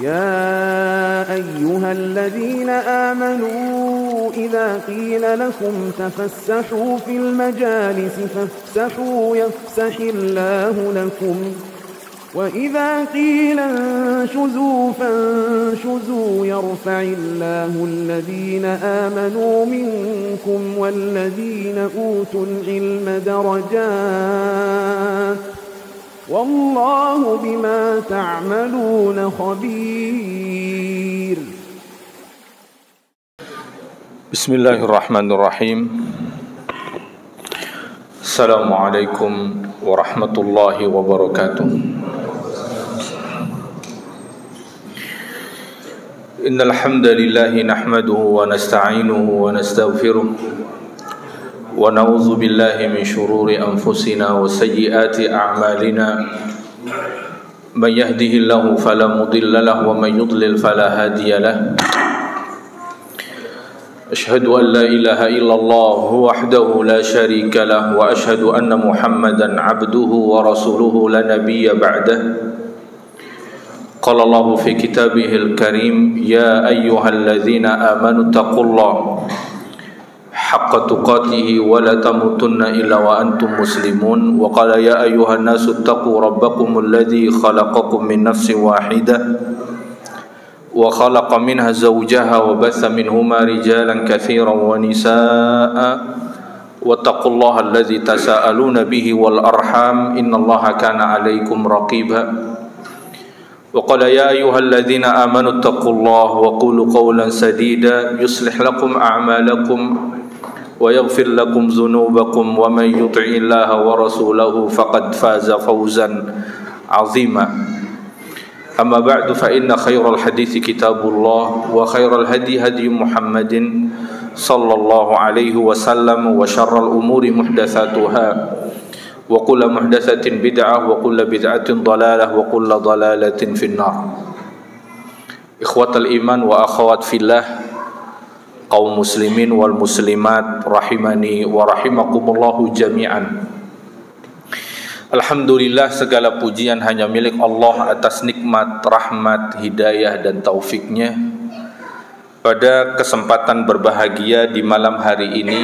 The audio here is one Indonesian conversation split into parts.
يا أيها الذين آمنوا إذا قيل لكم تفسحوا في المجالس فافسحوا يفسح الله لكم وإذا قيل انشزوا فانشزوا يرفع الله الذين آمنوا منكم والذين أوتوا العلم درجات والله بما تعملون خبير. بسم الله الرحمن الرحيم. السلام عليكم ورحمة الله وبركاته. إن الحمد لله نحمده ونستعينه ونستغفره ونعوذ بالله من شرور أنفسنا وسيئات أعمالنا من يهده الله فلا مضل له ومن يضلل فلا هادي له أشهد أن لا إله إلا الله وحده لا شريك له وأشهد أن محمدا عبده ورسوله لا نبي بعده قال الله في كتابه الكريم يا أيها الذين آمنوا اتقوا الله حق تقاته ولا تموتن إلا وأنتم مسلمون وقال يا أيها الناس اتقوا ربكم الذي خلقكم من نفس واحدة وخلق منها زوجها وبث منهما رجالا كثيرا ونساء واتقوا الله الذي تساءلون به والأرحام إن الله كان عليكم رقيبا وقال يا أيها الذين آمنوا اتقوا الله وقولوا قولا سديدا يصلح لكم أعمالكم ويغفر لكم ذنوبكم ومن يطع الله ورسوله فقد فاز فوزا عظيما أما بعد فإن خير الحديث كتاب الله وخير الهدي هدي محمد صلى الله عليه وسلم وشر الأمور محدثاتها وكل محدثة بدعة وكل بدعة ضلالة وكل ضلالة في النار. إخوة الإيمان وأخوات في الله, kaum muslimin wal muslimat rahimani wa rahimakumullahu jami'an. Alhamdulillah, segala pujian hanya milik Allah atas nikmat, rahmat, hidayah dan taufiknya. Pada kesempatan berbahagia di malam hari ini,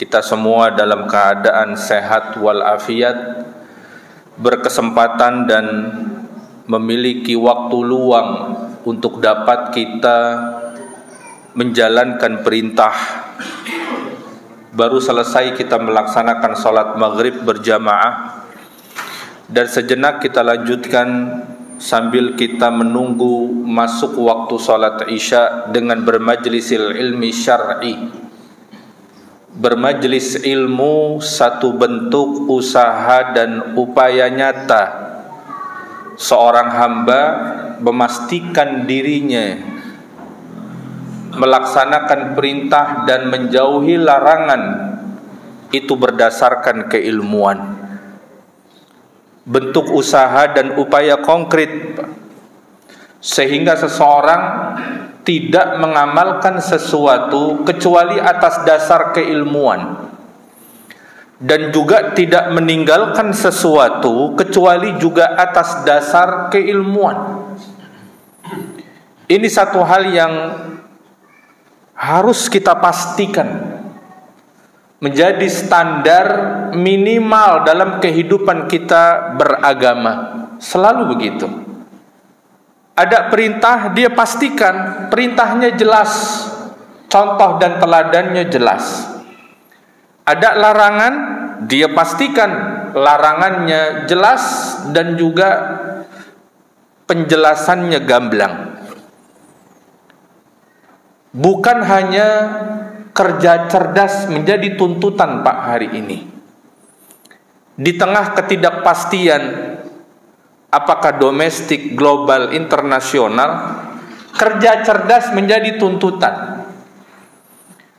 kita semua dalam keadaan sehat walafiat, berkesempatan dan memiliki waktu luang untuk dapat kita menjalankan perintah. Baru selesai kita melaksanakan sholat maghrib berjamaah, dan sejenak kita lanjutkan sambil kita menunggu masuk waktu sholat isya dengan bermajlisil ilmi syar'i. Bermajlis ilmu satu bentuk usaha dan upaya nyata seorang hamba memastikan dirinya melaksanakan perintah dan menjauhi larangan itu berdasarkan keilmuan. Bentuk usaha dan upaya konkret sehingga seseorang tidak mengamalkan sesuatu kecuali atas dasar keilmuan, dan juga tidak meninggalkan sesuatu kecuali juga atas dasar keilmuan. Ini satu hal yang harus kita pastikan menjadi standar minimal dalam kehidupan kita beragama. Selalu begitu. Ada perintah, dia pastikan perintahnya jelas, contoh dan teladannya jelas. Ada larangan, dia pastikan larangannya jelas dan juga penjelasannya gamblang. Bukan hanya kerja cerdas menjadi tuntutan Pak hari ini. Di tengah ketidakpastian, apakah domestik, global, internasional, kerja cerdas menjadi tuntutan.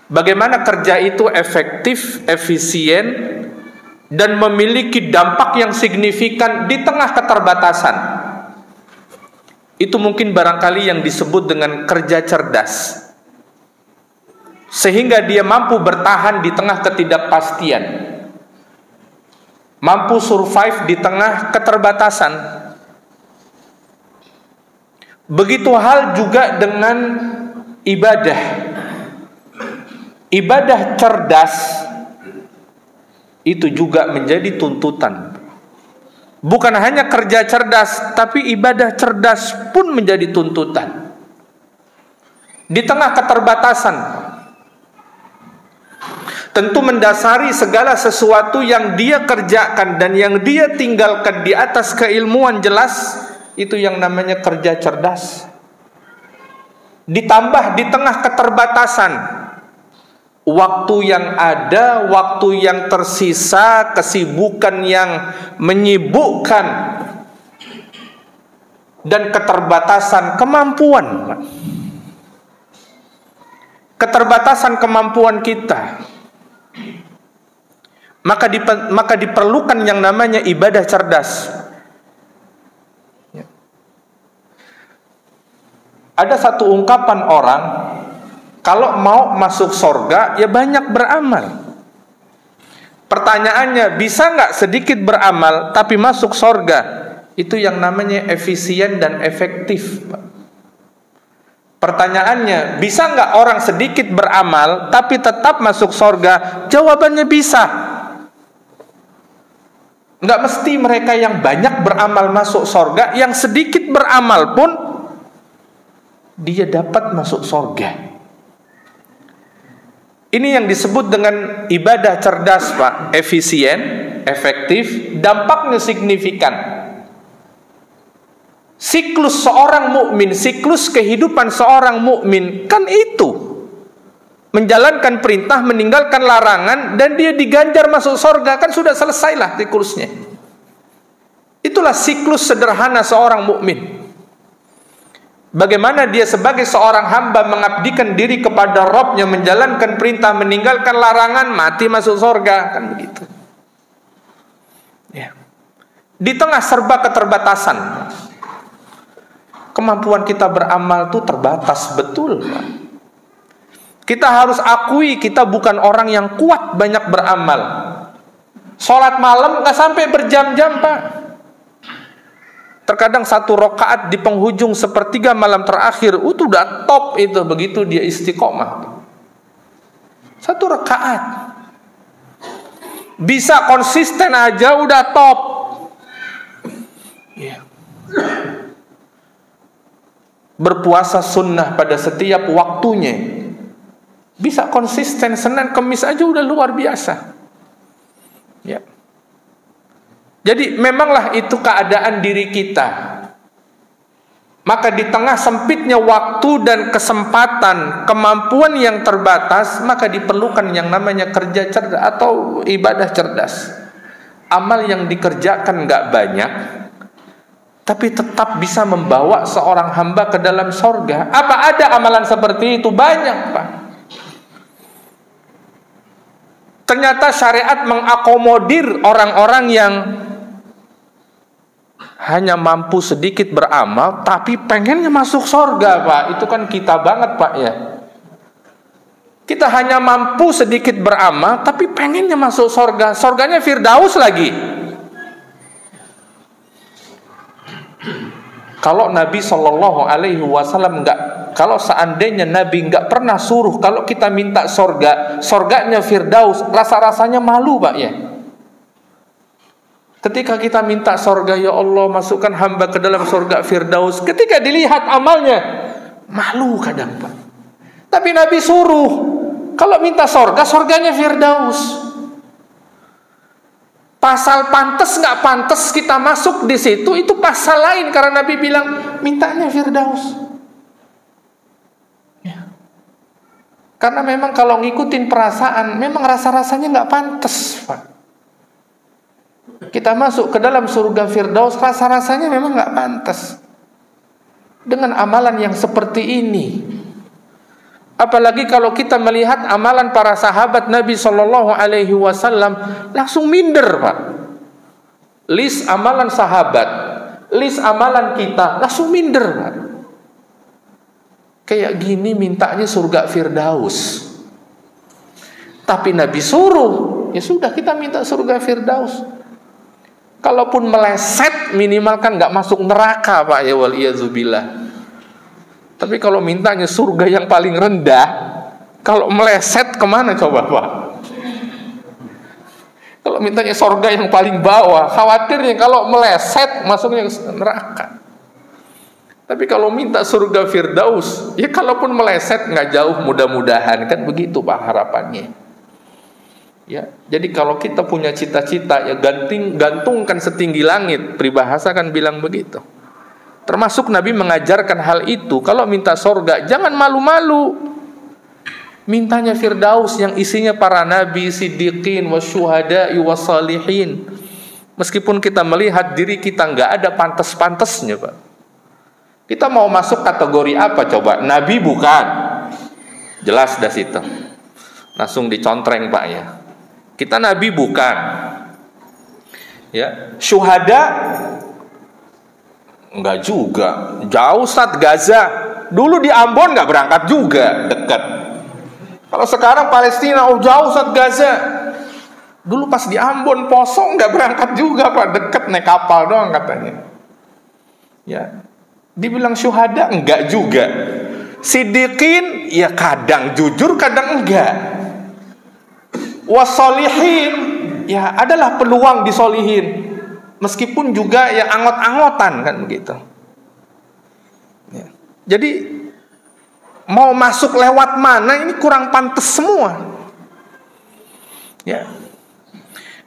Bagaimana kerja itu efektif, efisien, dan memiliki dampak yang signifikan di tengah keterbatasan. Itu mungkin barangkali yang disebut dengan kerja cerdas. Sehingga dia mampu bertahan di tengah ketidakpastian, mampu survive di tengah keterbatasan. Begitu hal juga dengan ibadah. Ibadah cerdas itu juga menjadi tuntutan. Bukan hanya kerja cerdas, tapi ibadah cerdas pun menjadi tuntutan. Di tengah keterbatasan, tentu mendasari segala sesuatu yang dia kerjakan dan yang dia tinggalkan di atas keilmuan jelas, itu yang namanya kerja cerdas. Ditambah di tengah keterbatasan, waktu yang ada, waktu yang tersisa, kesibukan yang menyibukkan, dan keterbatasan kemampuan. Keterbatasan kemampuan kita, maka diperlukan yang namanya ibadah cerdas. Ada satu ungkapan orang, kalau mau masuk surga ya banyak beramal. Pertanyaannya, bisa nggak sedikit beramal tapi masuk surga? Itu yang namanya efisien dan efektif. Pertanyaannya, bisa nggak orang sedikit beramal tapi tetap masuk surga? Jawabannya bisa. Nggak mesti mereka yang banyak beramal masuk surga, yang sedikit beramal pun dia dapat masuk surga. Ini yang disebut dengan ibadah cerdas, Pak. Efisien, efektif, dampaknya signifikan. Siklus seorang mukmin, siklus kehidupan seorang mukmin kan itu. Menjalankan perintah, meninggalkan larangan, dan dia diganjar masuk surga, kan sudah selesailah siklusnya. Itulah siklus sederhana seorang mukmin. Bagaimana dia sebagai seorang hamba mengabdikan diri kepada Rabb-nya, menjalankan perintah, meninggalkan larangan, mati masuk surga, kan begitu. Ya. Di tengah serba keterbatasan, kemampuan kita beramal itu terbatas betul, Pak. Kita harus akui kita bukan orang yang kuat banyak beramal. Sholat malam nggak sampai berjam-jam, Pak. Terkadang satu rakaat di penghujung sepertiga malam terakhir itu udah top itu, begitu dia istiqomah. Satu rakaat bisa konsisten aja udah top. Yeah. Berpuasa sunnah pada setiap waktunya, bisa konsisten, Senin Kemis aja udah luar biasa. Ya. Jadi memanglah itu keadaan diri kita. Maka di tengah sempitnya waktu dan kesempatan, kemampuan yang terbatas, maka diperlukan yang namanya kerja cerdas atau ibadah cerdas. Amal yang dikerjakan nggak banyak, tapi tetap bisa membawa seorang hamba ke dalam surga. Apa ada amalan seperti itu? Banyak, Pak. Ternyata syariat mengakomodir orang-orang yang hanya mampu sedikit beramal tapi pengennya masuk surga, Pak. Itu kan kita banget, Pak, ya. Kita hanya mampu sedikit beramal tapi pengennya masuk surga. Surganya Firdaus lagi. Kalau Nabi SAW kalau seandainya Nabi nggak pernah suruh kalau kita minta surga, surganya Firdaus, rasa-rasanya malu, Pak, ya. Ketika kita minta surga, ya Allah masukkan hamba ke dalam surga Firdaus, ketika dilihat amalnya malu kadang, Pak. Tapi Nabi suruh kalau minta surga, surganya Firdaus. Pasal pantas nggak pantas kita masuk di situ itu pasal lain, karena Nabi bilang mintanya Firdaus. Ya. Karena memang kalau ngikutin perasaan, memang rasa-rasanya nggak pantas, Pak. Kita masuk ke dalam surga Firdaus, rasa-rasanya memang nggak pantas dengan amalan yang seperti ini. Apalagi kalau kita melihat amalan para sahabat Nabi SAW, langsung minder, Pak. List amalan sahabat, list amalan kita, langsung minder, Pak. Kayak gini mintanya surga Firdaus. Tapi Nabi suruh, ya sudah kita minta surga Firdaus. Kalaupun meleset, minimal kan nggak masuk neraka, Pak, ya, waliyazubillah. Tapi kalau mintanya surga yang paling rendah, kalau meleset kemana coba Pak? Kalau mintanya surga yang paling bawah, khawatirnya kalau meleset masuknya ke neraka. Tapi kalau minta surga Firdaus, ya kalaupun meleset nggak jauh, mudah-mudahan, kan begitu Pak harapannya. Ya, jadi kalau kita punya cita-cita, ya gantungkan setinggi langit. Peribahasa kan bilang begitu. Termasuk Nabi mengajarkan hal itu. Kalau minta surga, jangan malu-malu. Mintanya Firdaus yang isinya para nabi, siddiqin, wasyuhada, wasalihin. Meskipun kita melihat diri kita nggak ada pantas-pantasnya Pak. Kita mau masuk kategori apa coba? Nabi bukan. Jelas dah situ. Langsung dicontreng Pak ya. Kita nabi bukan. Ya, syuhada enggak juga. Jauh Ustaz, Gaza. Dulu di Ambon enggak berangkat juga, dekat. Kalau sekarang Palestina, jauh Ustaz, Gaza. Dulu pas di Ambon Poso enggak berangkat juga Pak, dekat naik kapal doang katanya. Ya. Dibilang syuhada enggak juga. Siddiqin ya kadang jujur, kadang enggak. Wasolihin ya adalah peluang disolihin, meskipun juga ya angot-angotan kan begitu ya. Jadi mau masuk lewat mana ini kurang pantas semua ya.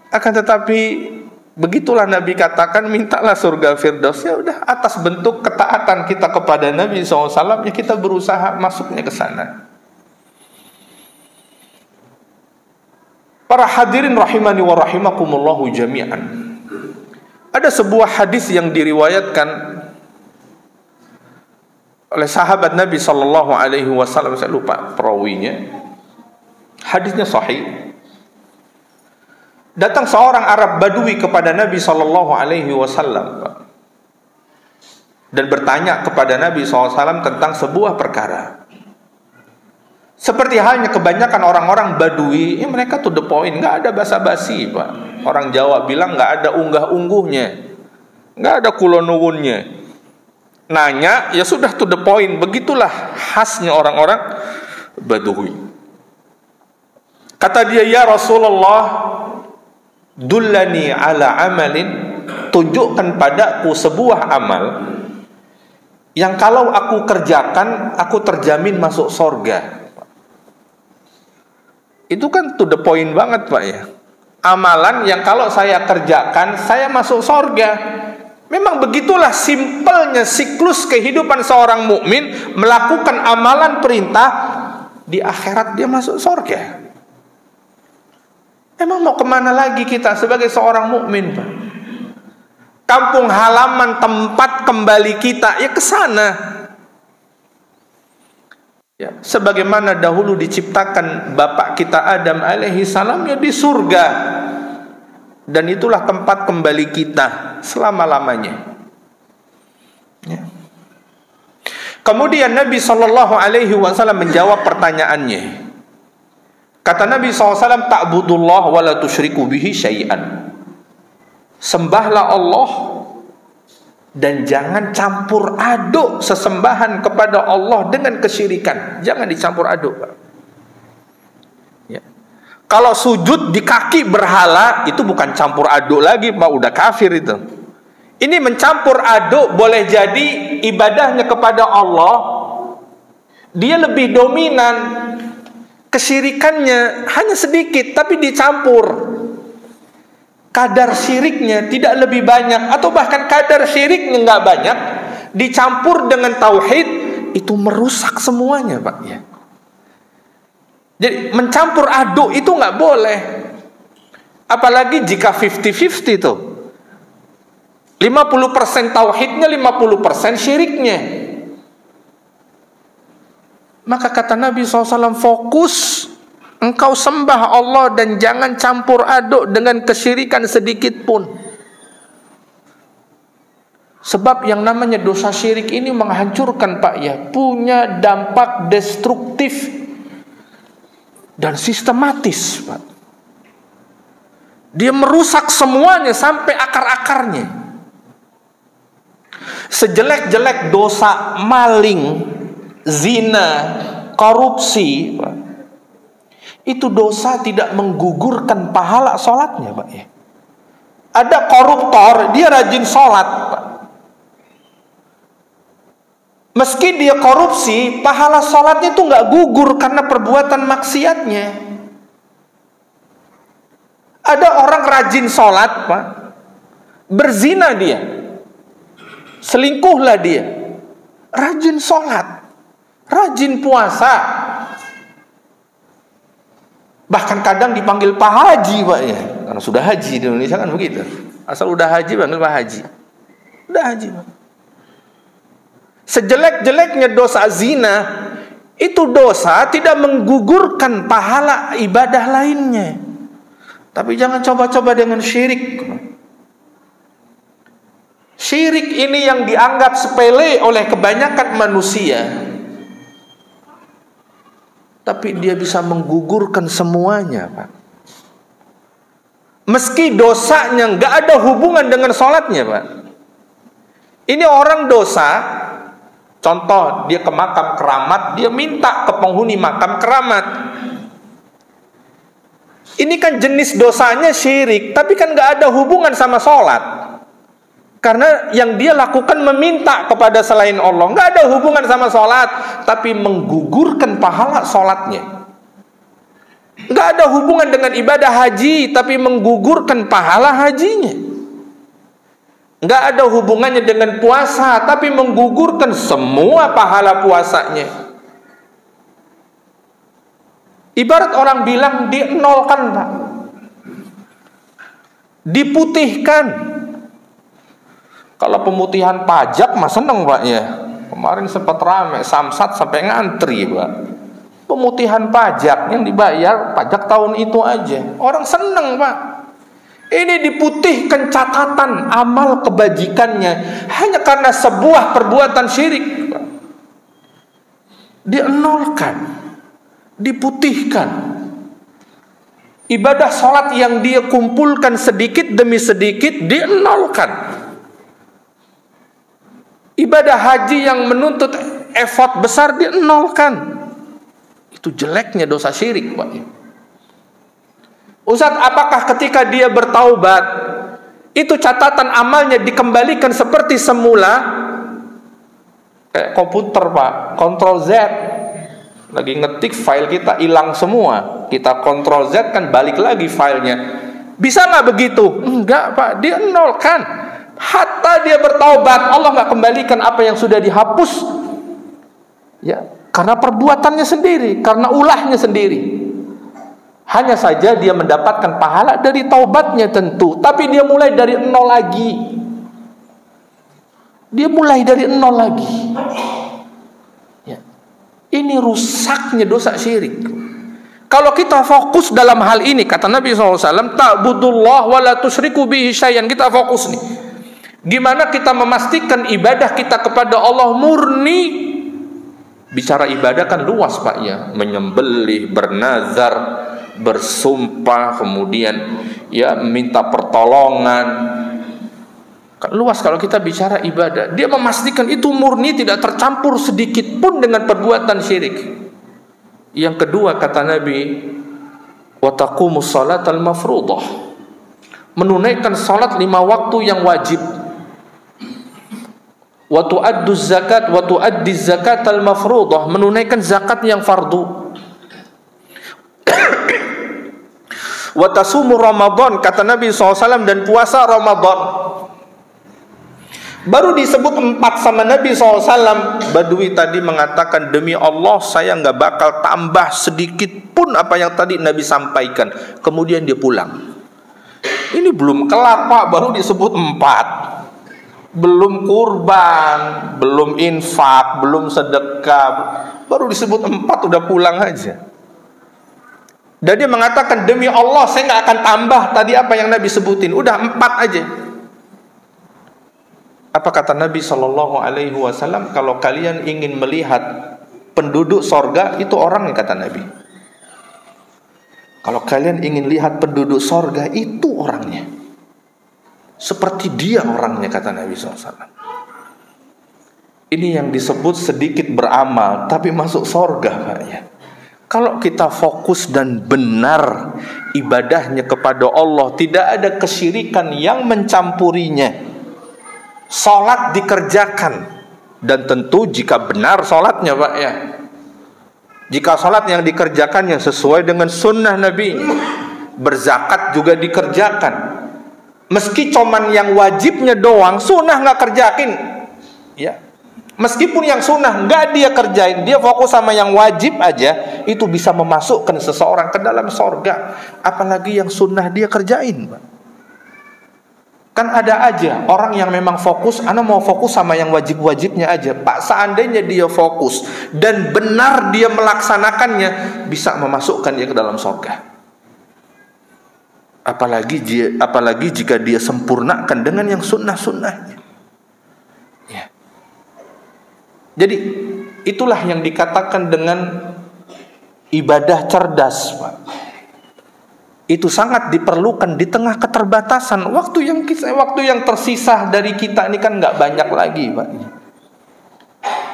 Akan tetapi begitulah Nabi katakan, mintalah surga Firdaus. Ya udah, atas bentuk ketaatan kita kepada Nabi SAW, ya kita berusaha masuknya ke sana. Para hadirin rahimani wa rahimakumullahu jami'an. Ada sebuah hadis yang diriwayatkan oleh sahabat Nabi sallallahu alaihi wasallam, saya lupa perawinya. Hadisnya sahih. Datang seorang Arab Badui kepada Nabi sallallahu alaihi wasallam dan bertanya kepada Nabi sallallahu alaihi wasallam tentang sebuah perkara. Seperti halnya kebanyakan orang-orang Badui, mereka to the point, nggak ada basa-basi Pak. Orang Jawa bilang nggak ada unggah-ungguhnya, nggak ada kulonuwunnya. Nanya, ya sudah to the point. Begitulah khasnya orang-orang Badui. Kata dia, ya Rasulullah, dullani ala amalin, tunjukkan padaku sebuah amal yang kalau aku kerjakan, aku terjamin masuk surga. Itu kan to the point banget Pak ya. Amalan yang kalau saya kerjakan, saya masuk surga. Memang begitulah simpelnya siklus kehidupan seorang mukmin, melakukan amalan perintah, di akhirat dia masuk surga. Emang mau kemana lagi kita sebagai seorang mukmin Pak? Kampung halaman, tempat kembali kita ya ke sana. Ya, sebagaimana dahulu diciptakan bapak kita Adam alaihi salam ya di surga. Dan itulah tempat kembali kita selama-lamanya. Ya. Kemudian Nabi sallallahu alaihi wasallam menjawab pertanyaannya. Kata Nabi SAW, ta'budullah wa la tusyriku bihi syai'an. Sembahlah Allah dan jangan campur aduk sesembahan kepada Allah dengan kesyirikan. Jangan dicampur aduk Pak. Ya. Kalau sujud di kaki berhala, itu bukan campur aduk lagi Pak, udah kafir itu. Ini mencampur aduk, boleh jadi ibadahnya kepada Allah dia lebih dominan, kesyirikannya hanya sedikit tapi dicampur. Kadar syiriknya tidak lebih banyak, atau bahkan kadar syiriknya nggak banyak, dicampur dengan tauhid, itu merusak semuanya Pak ya. Jadi mencampur aduk itu nggak boleh. Apalagi jika 50-50 tuh, 50% tauhidnya, 50% syiriknya. Maka kata Nabi SAW, fokus engkau sembah Allah dan jangan campur aduk dengan kesyirikan sedikit pun. Sebab yang namanya dosa syirik ini menghancurkan Pak ya, punya dampak destruktif dan sistematis Pak. Dia merusak semuanya sampai akar-akarnya. Sejelek-jelek dosa maling, zina, korupsi, Pak, itu dosa tidak menggugurkan pahala sholatnya, Pak ya. Ada koruptor, dia rajin sholat, Pak. Meski dia korupsi, pahala sholatnya itu nggak gugur karena perbuatan maksiatnya. Ada orang rajin sholat, Pak, berzina dia, selingkuhlah dia, rajin sholat, rajin puasa, bahkan kadang dipanggil Pak Haji, Pak ya, karena sudah haji di Indonesia kan begitu. Asal udah haji panggil Pak Haji, udah haji, Pak. Sejelek-jeleknya dosa zina, itu dosa tidak menggugurkan pahala ibadah lainnya. Tapi jangan coba-coba dengan syirik. Syirik ini yang dianggap sepele oleh kebanyakan manusia, tapi dia bisa menggugurkan semuanya, Pak. Meski dosanya nggak ada hubungan dengan sholatnya, Pak. Ini orang dosa, contoh dia ke makam keramat, dia minta ke penghuni makam keramat. Ini kan jenis dosanya syirik, tapi kan nggak ada hubungan sama sholat. Karena yang dia lakukan meminta kepada selain Allah, nggak ada hubungan sama sholat, tapi menggugurkan pahala sholatnya. Nggak ada hubungan dengan ibadah haji, tapi menggugurkan pahala hajinya. Nggak ada hubungannya dengan puasa, tapi menggugurkan semua pahala puasanya. Ibarat orang bilang dienolkan, Pak, diputihkan. Kalau pemutihan pajak mah seneng, Pak ya. Kemarin sempat rame, Samsat sampai ngantri, Pak. Pemutihan pajak yang dibayar pajak tahun itu aja, orang seneng, Pak. Ini diputihkan catatan amal kebajikannya hanya karena sebuah perbuatan syirik, Pak. Dienolkan, diputihkan. Ibadah sholat yang dia kumpulkan sedikit demi sedikit dienolkan. Ibadah haji yang menuntut effort besar dienolkan. Itu jeleknya dosa syirik, Pak. Ustaz, apakah ketika dia bertaubat itu catatan amalnya dikembalikan seperti semula? Kayak komputer, Pak, Ctrl Z, lagi ngetik file kita hilang semua, kita Ctrl Z kan balik lagi filenya. Bisa nggak begitu? Enggak, Pak, dia nolkan. Hatta dia bertaubat, Allah nggak kembalikan apa yang sudah dihapus, ya, karena perbuatannya sendiri, karena ulahnya sendiri. Hanya saja dia mendapatkan pahala dari taubatnya tentu, tapi dia mulai dari nol lagi. Dia mulai dari nol lagi. Ya. Ini rusaknya dosa syirik. Kalau kita fokus dalam hal ini, kata Nabi SAW, ta'budullah wa la tusyriku bihi syai'an. Kita fokus nih. Gimana kita memastikan ibadah kita kepada Allah murni? Bicara ibadah kan luas, Pak ya. Menyembelih, bernazar, bersumpah, kemudian ya minta pertolongan. Kan luas kalau kita bicara ibadah. Dia memastikan itu murni, tidak tercampur sedikit pun dengan perbuatan syirik. Yang kedua kata Nabi, wa taqumus salatal mafruḍah. Menunaikan salat 5 waktu yang wajib. Wa tu'adduz zakat wa tu'addiz zakatal mafruḍah. Menunaikan zakat yang fardu. Wa tasumu Ramadan, kata Nabi SAW, dan puasa Ramadan. Baru disebut 4 sama Nabi SAW. Badui tadi mengatakan, demi Allah saya nggak bakal tambah sedikit pun apa yang tadi Nabi sampaikan. Kemudian dia pulang. Ini belum kelar, Pak, baru disebut 4. Belum kurban, belum infak, belum sedekah, baru disebut 4 udah pulang aja. Dan dia mengatakan, demi Allah saya nggak akan tambah tadi apa yang Nabi sebutin, udah 4 aja. Apa kata Nabi SAW? Kalau kalian ingin melihat penduduk sorga, itu orangnya, kata Nabi. Kalau kalian ingin lihat penduduk sorga, itu orangnya. Seperti dia orangnya, kata Nabi SAW. Ini yang disebut sedikit beramal tapi masuk surga, Pak ya. Kalau kita fokus dan benar ibadahnya kepada Allah, tidak ada kesyirikan yang mencampurinya, salat dikerjakan, dan tentu jika benar salatnya, Pak ya, jika salat yang dikerjakannya sesuai dengan sunnah Nabi, berzakat juga dikerjakan, meski cuman yang wajibnya doang, sunnah nggak kerjain, ya. Meskipun yang sunnah nggak dia kerjain, dia fokus sama yang wajib aja, itu bisa memasukkan seseorang ke dalam sorga. Apalagi yang sunnah dia kerjain, Pak. Kan ada aja orang yang memang fokus, ana mau fokus sama yang wajib-wajibnya aja, Pak. Seandainya dia fokus dan benar dia melaksanakannya, bisa memasukkan dia ke dalam sorga. Apalagi jika dia sempurnakan dengan yang sunnah-sunnahnya. Jadi itulah yang dikatakan dengan ibadah cerdas, Pak. Itu sangat diperlukan di tengah keterbatasan. Waktu yang tersisa dari kita ini kan nggak banyak lagi, Pak.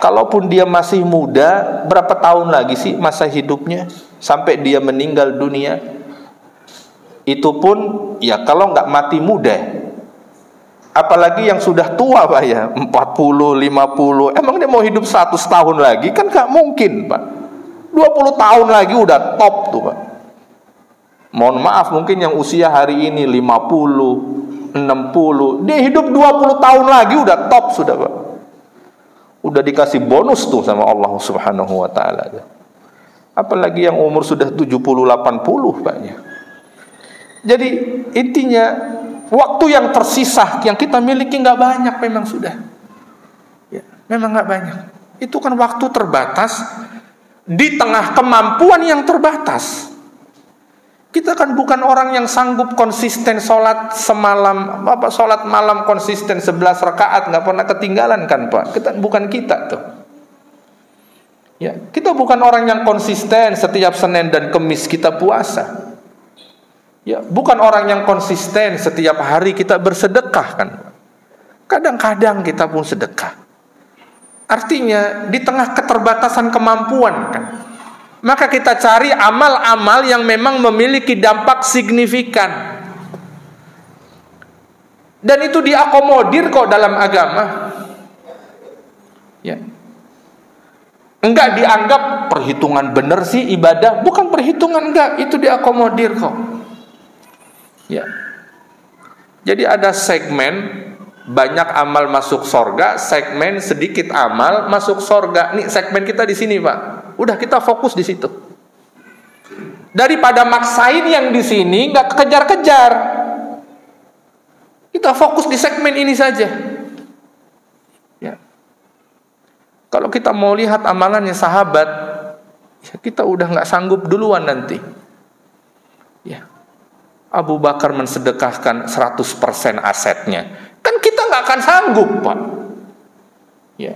Kalaupun dia masih muda, berapa tahun lagi sih masa hidupnya sampai dia meninggal dunia? Itu pun ya kalau nggak mati muda. Apalagi yang sudah tua, Pak ya, 40, 50. Emang dia mau hidup 100 tahun lagi? Kan gak mungkin, Pak. 20 tahun lagi udah top tuh, Pak. Mohon maaf, mungkin yang usia hari ini 50, 60, dia hidup 20 tahun lagi udah top sudah, Pak. Udah dikasih bonus tuh sama Allah Subhanahu wa taala. Apalagi yang umur sudah 70, 80, Pak ya. Jadi intinya waktu yang tersisa yang kita miliki nggak banyak, memang sudah, ya, memang nggak banyak. Itu kan waktu terbatas di tengah kemampuan yang terbatas. Kita kan bukan orang yang sanggup konsisten sholat semalam, sholat malam konsisten 11 rakaat nggak pernah ketinggalan kan, Pak? Bukan kita tuh. Ya, kita bukan orang yang konsisten setiap Senin dan Kamis kita puasa. Ya, bukan orang yang konsisten setiap hari kita bersedekah kan. Kadang-kadang kita pun sedekah. Artinya di tengah keterbatasan kemampuan kan, maka kita cari amal-amal yang memang memiliki dampak signifikan. Dan itu diakomodir kok dalam agama. Ya. Enggak dianggap perhitungan benar sih ibadah, bukan perhitungan, enggak, itu diakomodir kok. Ya. Jadi ada segmen banyak amal masuk sorga, segmen sedikit amal masuk sorga. Nih segmen kita di sini, Pak. Udah kita fokus di situ. Daripada maksain yang di sini nggak kejar-kejar, kita fokus di segmen ini saja. Ya. Kalau kita mau lihat amalannya sahabat, ya kita udah nggak sanggup duluan nanti. Ya. Abu Bakar mensedekahkan 100% asetnya. Kan kita nggak akan sanggup, Pak. Ya.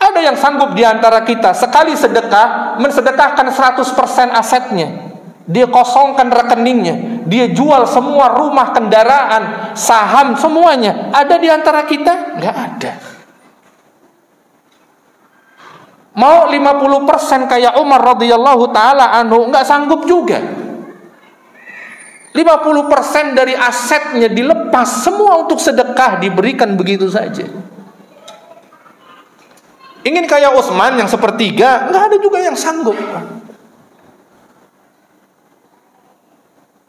Ada yang sanggup di antara kita sekali sedekah mensedekahkan 100% asetnya. Dia kosongkan rekeningnya, dia jual semua rumah, kendaraan, saham, semuanya. Ada di antara kita? Nggak ada. Mau 50% kayak Umar radhiyallahu taala anhu, nggak sanggup juga. 50% dari asetnya dilepas semua untuk sedekah, diberikan begitu saja. Ingin kayak Utsman yang sepertiga, nggak ada juga yang sanggup.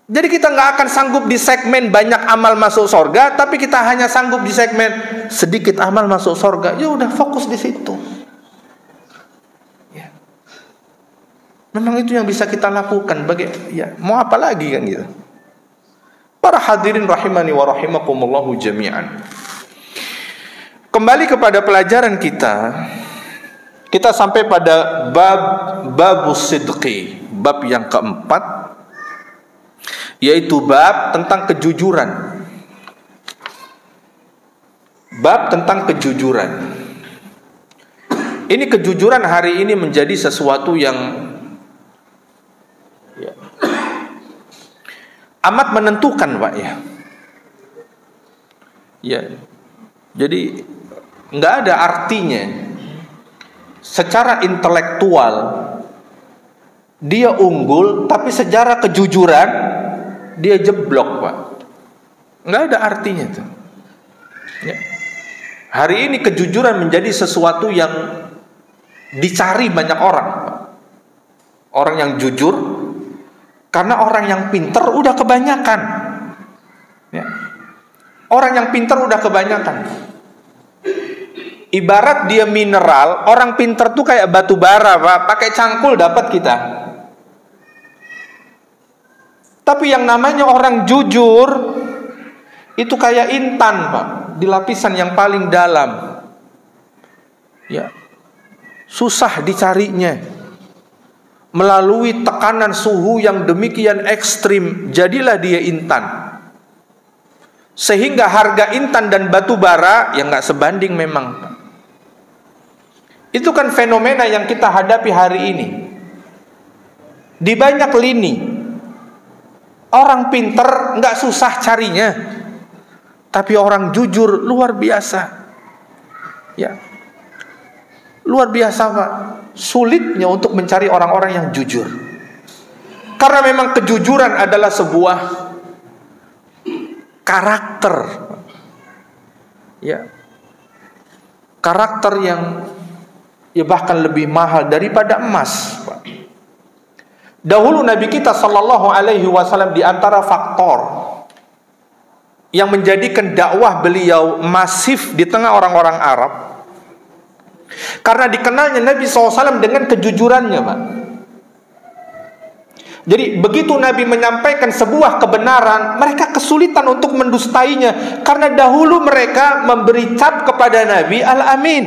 Jadi kita nggak akan sanggup di segmen banyak amal masuk surga, tapi kita hanya sanggup di segmen sedikit amal masuk surga. Ya udah, fokus di situ. Ya. Memang itu yang bisa kita lakukan. Ya, mau apa lagi kan gitu. Para hadirin rahimani wa rahimakumullahu jami'an. Kembali kepada pelajaran kita. Kita sampai pada babus sidqi, bab yang keempat, yaitu bab tentang kejujuran. Bab tentang kejujuran. Ini kejujuran hari ini menjadi sesuatu yang amat menentukan, Pak ya. Ya. Jadi nggak ada artinya secara intelektual dia unggul, tapi secara kejujuran dia jeblok, Pak. Nggak ada artinya tuh. Ya. Hari ini kejujuran menjadi sesuatu yang dicari banyak orang, Pak. Orang yang jujur, karena orang yang pinter udah kebanyakan. Ya. Orang yang pinter udah kebanyakan. Ibarat dia mineral, orang pinter tuh kayak batu bara, Pak. Pakai cangkul dapat kita. Tapi yang namanya orang jujur itu kayak intan, Pak, di lapisan yang paling dalam. Ya. Susah dicarinya. Melalui tekanan suhu yang demikian ekstrim, jadilah dia intan. Sehingga harga intan dan batu bara yang nggak sebanding memang, Pak. Itu kan fenomena yang kita hadapi hari ini. Di banyak lini, orang pinter nggak susah carinya, tapi orang jujur luar biasa. Ya, luar biasa, Pak. Sulitnya untuk mencari orang-orang yang jujur. Karena memang kejujuran adalah sebuah karakter. Ya. Karakter yang ya bahkan lebih mahal daripada emas, Pak. Dahulu Nabi kita sallallahu alaihi wasallam di antara faktor yang menjadikan dakwah beliau masif di tengah orang-orang Arab, karena dikenalnya Nabi SAW dengan kejujurannya, Pak. Jadi begitu Nabi menyampaikan sebuah kebenaran, mereka kesulitan untuk mendustainya, karena dahulu mereka memberi cap kepada Nabi Al-Amin,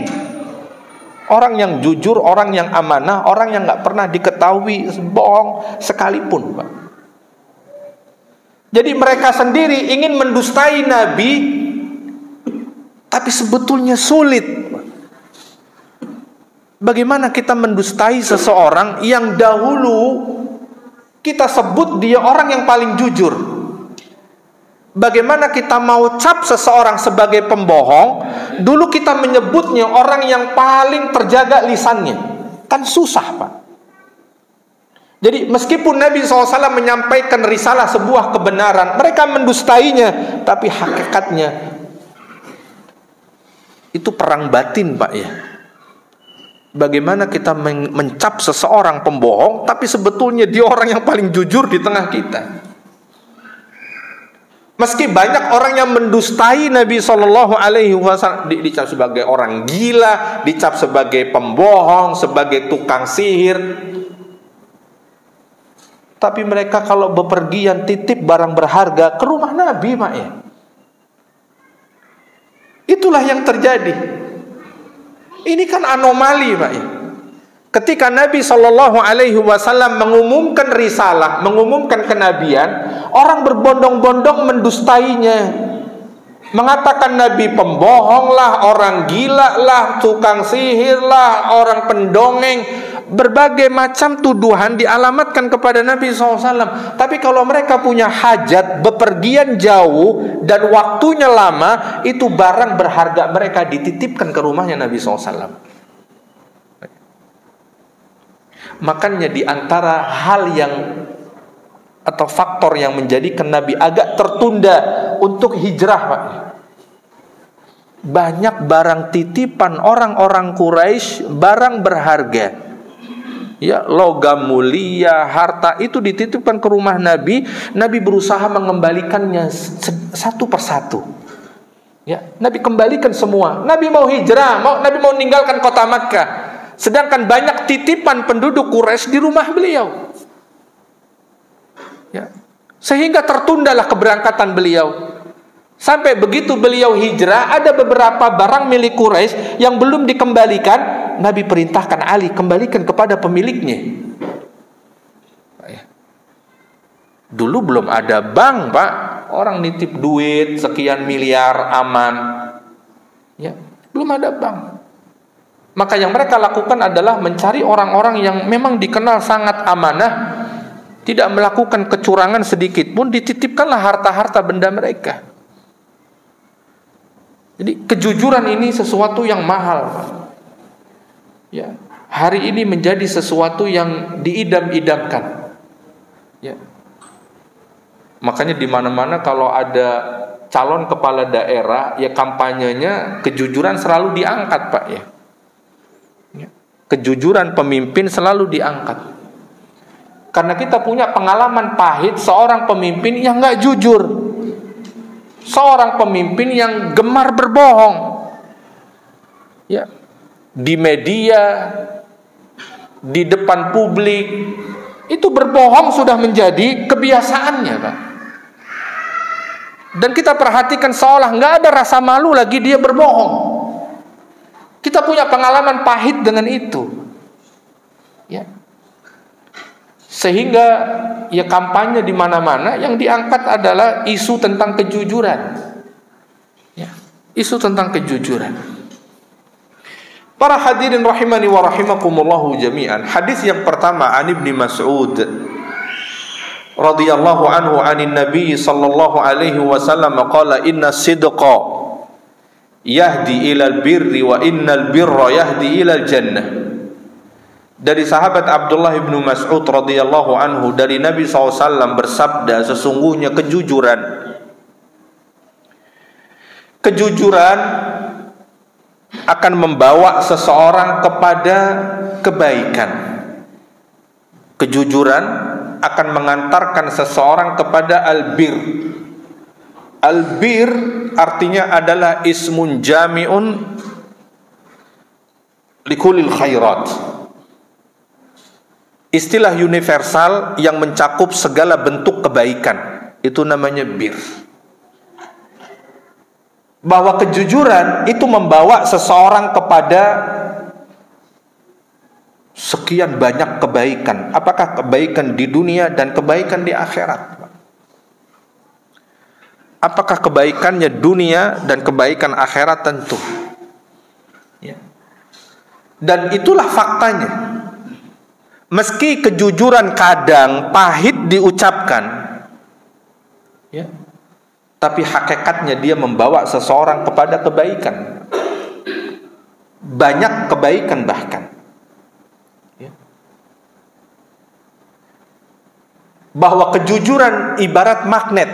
orang yang jujur, orang yang amanah, orang yang gak pernah diketahui bohong sekalipun, Pak. Jadi mereka sendiri ingin mendustai Nabi, tapi sebetulnya sulit. Bagaimana kita mendustai seseorang yang dahulu kita sebut dia orang yang paling jujur? Bagaimana kita mau cap seseorang sebagai pembohong, dulu kita menyebutnya orang yang paling terjaga lisannya? Kan susah, Pak. Jadi meskipun Nabi SAW menyampaikan risalah sebuah kebenaran, mereka mendustainya, tapi hakikatnya itu perang batin, Pak, ya. Bagaimana kita mencap seseorang pembohong, tapi sebetulnya dia orang yang paling jujur di tengah kita. Meski banyak orang yang mendustai Nabi Shallallahu Alaihi Wasallam, dicap sebagai orang gila, dicap sebagai pembohong, sebagai tukang sihir. Tapi mereka kalau bepergian titip barang berharga ke rumah Nabi, Pak, ya. Itulah yang terjadi. Ini kan anomali, Pak, ya. Ketika Nabi Shallallahu Alaihi Wasallam mengumumkan risalah, mengumumkan kenabian, orang berbondong-bondong mendustainya, mengatakan Nabi pembohong lah, orang gila lah, tukang sihir lah, orang pendongeng. Berbagai macam tuduhan dialamatkan kepada Nabi SAW. Tapi kalau mereka punya hajat, bepergian jauh dan waktunya lama, itu barang berharga mereka dititipkan ke rumahnya Nabi SAW. Makanya di antara hal yang atau faktor yang menjadikan Nabi agak tertunda untuk hijrah, Pak, banyak barang titipan orang-orang Quraisy, barang berharga, ya, logam mulia, harta, itu dititipkan ke rumah Nabi. Nabi berusaha mengembalikannya satu persatu. Ya, Nabi kembalikan semua. Nabi mau hijrah, Nabi mau meninggalkan kota Makkah. Sedangkan banyak titipan penduduk Quraisy di rumah beliau. Ya, sehingga tertundalah keberangkatan beliau. Sampai begitu beliau hijrah, ada beberapa barang milik Quraisy yang belum dikembalikan. Nabi perintahkan Ali, kembalikan kepada pemiliknya. Dulu belum ada bank, Pak. Orang nitip duit sekian miliar aman, ya, belum ada bank. Maka yang mereka lakukan adalah mencari orang-orang yang memang dikenal sangat amanah, tidak melakukan kecurangan sedikit pun, dititipkanlah harta-harta benda mereka. Jadi kejujuran ini sesuatu yang mahal, Pak. Ya, hari ini menjadi sesuatu yang diidam-idamkan. Ya. Makanya di mana-mana kalau ada calon kepala daerah, ya kampanyenya kejujuran selalu diangkat, Pak, ya. Kejujuran pemimpin selalu diangkat. Karena kita punya pengalaman pahit seorang pemimpin yang nggak jujur, seorang pemimpin yang gemar berbohong, ya, di media, di depan publik, itu berbohong sudah menjadi kebiasaannya, Pak. Dan kita perhatikan seolah nggak ada rasa malu lagi dia berbohong. Kita punya pengalaman pahit dengan itu, ya. Sehingga ya kampanye di mana-mana yang diangkat adalah isu tentang kejujuran, ya, isu tentang kejujuran. Para hadirin rahimani wa rahimakumullahu jami'an. Hadis yang pertama an Ibnu Mas'ud radhiyallahu anhu anin Nabi sallallahu alaihi wasallam qala inna sidqa yahdi ilal birri wa innal birra yahdi ilal jannah. Dari sahabat Abdullah bin Mas'ud radhiyallahu anhu dari Nabi SAW bersabda, sesungguhnya kejujuran akan membawa seseorang kepada kebaikan. Kejujuran akan mengantarkan seseorang kepada albir. Albir artinya adalah ismun jami'un likulil khairat. Istilah universal yang mencakup segala bentuk kebaikan. Itu namanya bir. Bahwa kejujuran itu membawa seseorang kepada sekian banyak kebaikan. Apakah kebaikan di dunia dan kebaikan di akhirat? Apakah kebaikannya dunia dan kebaikan akhirat? Tentu, ya. Dan itulah faktanya. Meski kejujuran kadang pahit diucapkan, ya, tapi hakikatnya dia membawa seseorang kepada kebaikan, banyak kebaikan bahkan, ya. Bahwa kejujuran ibarat magnet.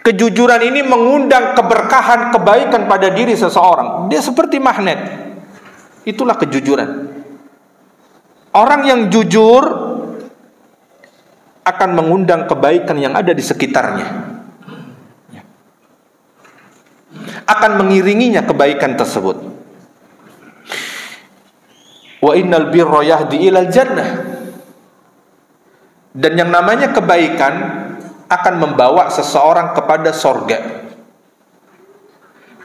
Kejujuran ini mengundang keberkahan, kebaikan pada diri seseorang. Dia seperti magnet. Itulah kejujuran. Orang yang jujur akan mengundang kebaikan yang ada di sekitarnya, akan mengiringinya kebaikan tersebut. Wa innal birra yahdi ilal jannah. Dan yang namanya kebaikan akan membawa seseorang kepada sorga.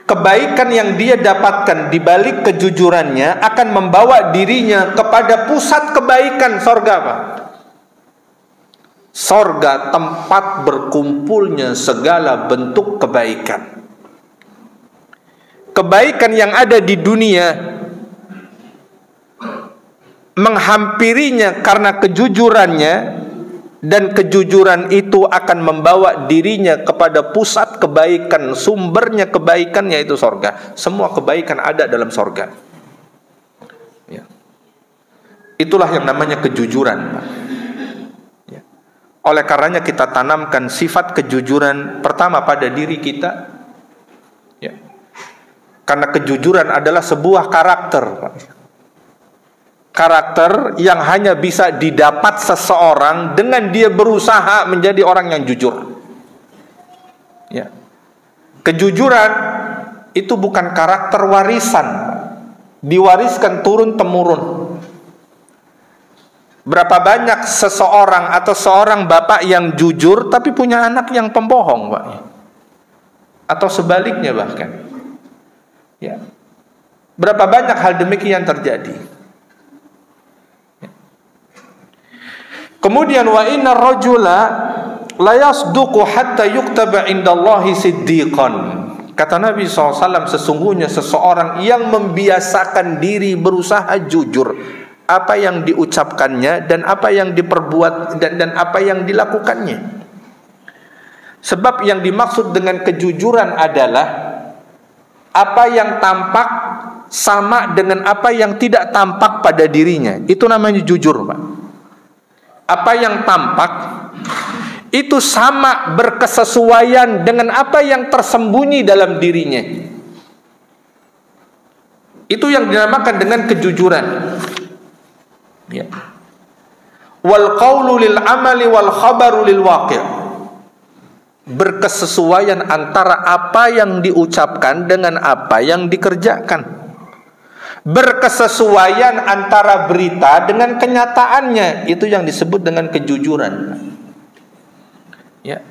Kebaikan yang dia dapatkan di balik kejujurannya akan membawa dirinya kepada pusat kebaikan, sorga, Pak. Sorga tempat berkumpulnya segala bentuk kebaikan. Kebaikan yang ada di dunia menghampirinya karena kejujurannya, dan kejujuran itu akan membawa dirinya kepada pusat kebaikan, sumbernya kebaikan, yaitu sorga. Semua kebaikan ada dalam sorga, ya. Itulah yang namanya kejujuran, Pak. Ya. Oleh karenanya kita tanamkan sifat kejujuran pertama pada diri kita, ya. Karena kejujuran adalah sebuah karakter, Pak. Karakter yang hanya bisa didapat seseorang dengan dia berusaha menjadi orang yang jujur, ya. Kejujuran itu bukan karakter warisan, diwariskan turun temurun. Berapa banyak seseorang atau seorang bapak yang jujur tapi punya anak yang pembohong, Pak, atau sebaliknya bahkan, ya. Berapa banyak hal demikian terjadi. Kemudian wa inna rajula la yasduqu hatta yuktaba indallahi siddiqan. Kata Nabi SAW, sesungguhnya seseorang yang membiasakan diri berusaha jujur, apa yang diucapkannya dan apa yang diperbuat dan apa yang dilakukannya. Sebab yang dimaksud dengan kejujuran adalah apa yang tampak sama dengan apa yang tidak tampak pada dirinya. Itu namanya jujur, Pak. Apa yang tampak itu sama berkesesuaian dengan apa yang tersembunyi dalam dirinya. Itu yang dinamakan dengan kejujuran. Ya. Wal qawlu lil amali wal khabaru lil waqi'. Berkesesuaian antara apa yang diucapkan dengan apa yang dikerjakan. Berkesesuaian antara berita dengan kenyataannya, itu yang disebut dengan kejujuran. Ya.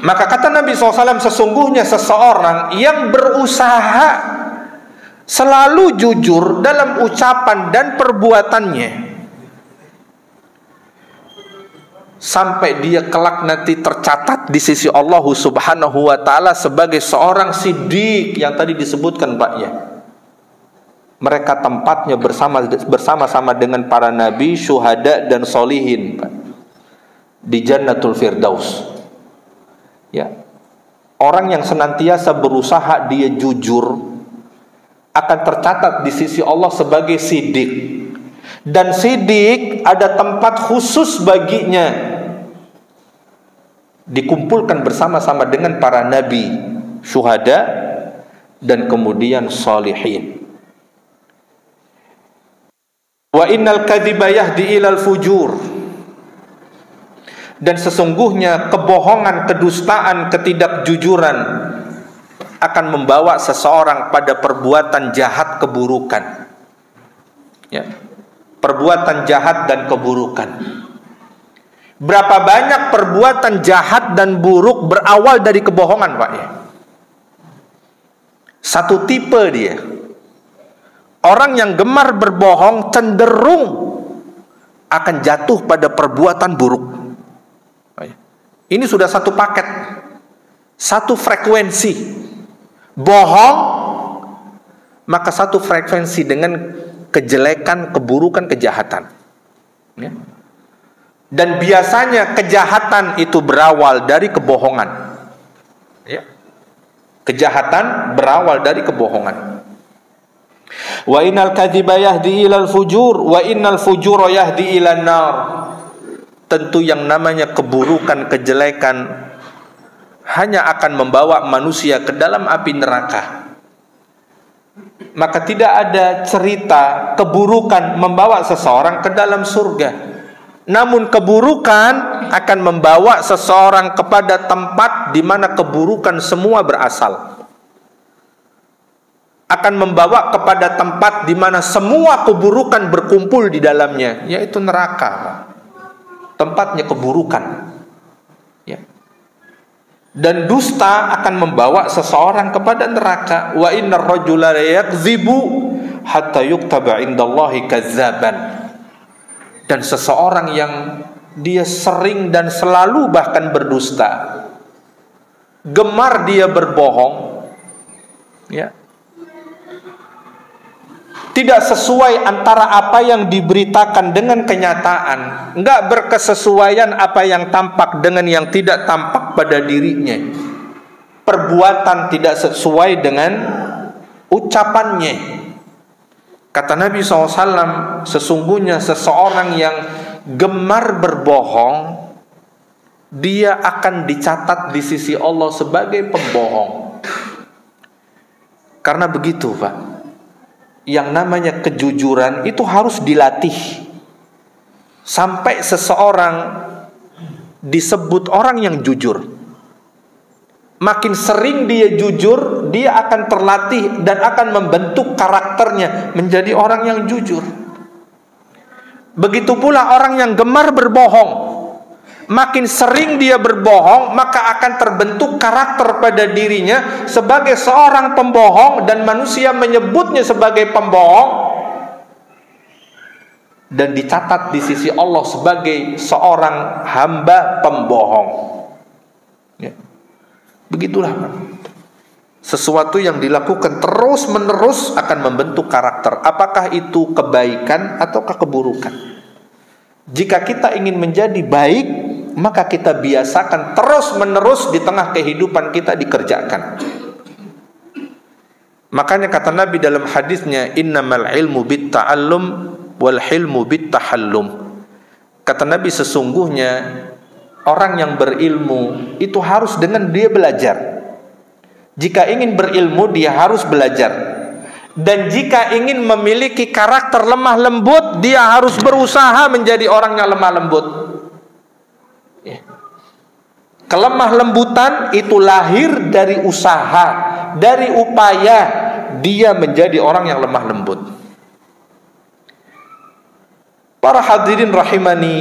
Maka kata Nabi SAW, sesungguhnya seseorang yang berusaha selalu jujur dalam ucapan dan perbuatannya, sampai dia kelak nanti tercatat di sisi Allah Subhanahu wa ta'ala sebagai seorang siddiq yang tadi disebutkan, Pak, ya. Mereka tempatnya bersama-sama dengan para nabi, syuhada dan solihin, Pak, di Jannatul Firdaus. Ya. Orang yang senantiasa berusaha dia jujur akan tercatat di sisi Allah sebagai siddiq. Dan siddiq ada tempat khusus baginya, dikumpulkan bersama-sama dengan para nabi, syuhada dan kemudian salihin. Wa innal kadhiba yahdi ilal fujur. Dan sesungguhnya kebohongan, kedustaan, ketidakjujuran akan membawa seseorang pada perbuatan jahat, keburukan. Ya. Perbuatan jahat dan keburukan. Berapa banyak perbuatan jahat dan buruk berawal dari kebohongan, Pak, ya? Satu tipe dia. Orang yang gemar berbohong cenderung akan jatuh pada perbuatan buruk. Ini sudah satu paket, satu frekuensi. Bohong, maka satu frekuensi dengan kejelekan, keburukan, kejahatan. Ya. Dan biasanya kejahatan itu berawal dari kebohongan. Ya. Kejahatan berawal dari kebohongan. Wa innal kadhiba yahdi ilal fujur wa innal fujura yahdi ilan nar. Tentu yang namanya keburukan, kejelekan hanya akan membawa manusia ke dalam api neraka. Maka tidak ada cerita keburukan membawa seseorang ke dalam surga. Namun keburukan akan membawa seseorang kepada tempat di mana keburukan semua berasal. Akan membawa kepada tempat di mana semua keburukan berkumpul di dalamnya, yaitu neraka. Tempatnya keburukan. Ya. Dan dusta akan membawa seseorang kepada neraka. Wa innar rajula la yakdzibu hatta yuktaba indallahi kazzaban. Dan seseorang yang dia sering dan selalu bahkan berdusta, gemar dia berbohong, ya, tidak sesuai antara apa yang diberitakan dengan kenyataan, enggak berkesesuaian apa yang tampak dengan yang tidak tampak pada dirinya, perbuatan tidak sesuai dengan ucapannya. Kata Nabi SAW, sesungguhnya seseorang yang gemar berbohong, dia akan dicatat di sisi Allah sebagai pembohong. Karena begitu, Pak, yang namanya kejujuran itu harus dilatih sampai seseorang disebut orang yang jujur. Makin sering dia jujur, dia akan terlatih dan akan membentuk karakternya menjadi orang yang jujur. Begitu pula orang yang gemar berbohong, makin sering dia berbohong, maka akan terbentuk karakter pada dirinya sebagai seorang pembohong, dan manusia menyebutnya sebagai pembohong dan dicatat di sisi Allah sebagai seorang hamba pembohong. Ya. Begitulah, sesuatu yang dilakukan terus menerus akan membentuk karakter. Apakah itu kebaikan ataukah keburukan? Jika kita ingin menjadi baik, maka kita biasakan terus-menerus di tengah kehidupan kita dikerjakan. Makanya kata Nabi dalam hadisnya, innamal ilmu bitta'allum wal hilmu bittahallum. Kata Nabi, sesungguhnya orang yang berilmu itu harus dengan dia belajar. Jika ingin berilmu, dia harus belajar. Dan jika ingin memiliki karakter lemah lembut, dia harus berusaha menjadi orang yang lemah lembut. Kelemah lembutan itu lahir dari usaha, dari upaya dia menjadi orang yang lemah lembut. Para hadirin rahimani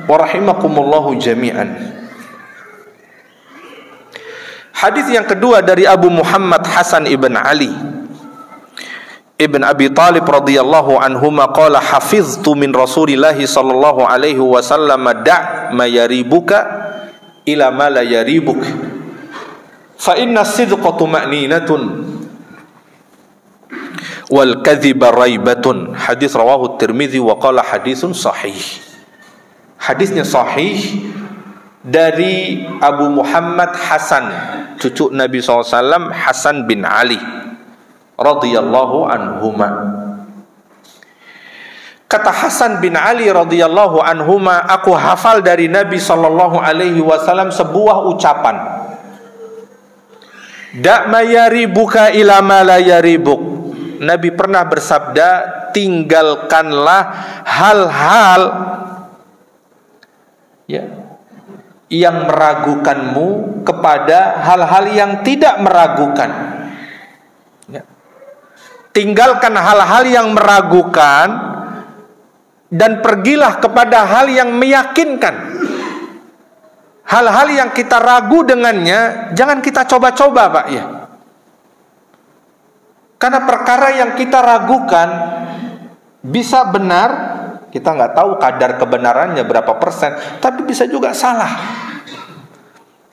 wa rahimakumullahu jami'an. Hadis yang kedua dari Abu Muhammad Hasan ibn Ali ibn Abi Talib radhiyallahu anhuma qala hafiztu min Rasulillahi sallallahu alaihi wasallam da' ma yaribuka ila ma la yaribuk fa inna as-sidqa tuma'ninatun wal kadhiba raibatun. Hadis rawahu Tirmidzi wa qala hadisun sahih. Hadisnya sahih dari Abu Muhammad Hasan, cucu Nabi SAW, Hasan bin Ali radhiyallahu anhuma. Kata Hasan bin Ali radhiyallahu anhuma, aku hafal dari Nabi sallallahu alaihi wasallam sebuah ucapan. Da' ma yaribuka ila ma la yaribuk. Nabi pernah bersabda, tinggalkanlah hal-hal yang meragukanmu kepada hal-hal yang tidak meragukan. Tinggalkan hal-hal yang meragukan dan pergilah kepada hal yang meyakinkan. Hal-hal yang kita ragu dengannya jangan kita coba-coba, Pak, ya. Karena perkara yang kita ragukan bisa benar, kita nggak tahu kadar kebenarannya berapa persen, tapi bisa juga salah.